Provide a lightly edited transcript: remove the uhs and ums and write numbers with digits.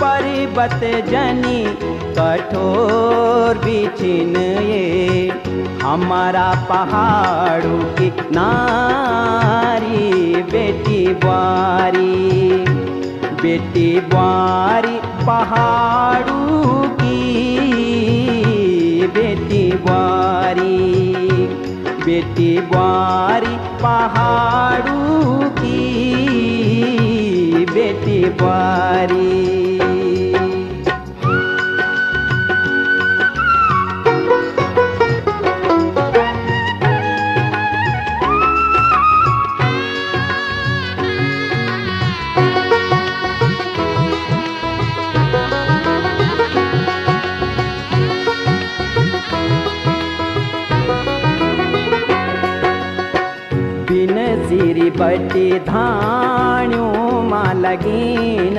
पर्वत जनी कठोर बिछिन ये हमारा पहाड़ों की नारी बेटी बुआरी पहाड़ों की बेटी बुआरी पहाड़ों की बेटी बुआरी। बिन सिरी बटी धाण्यों मा लगीन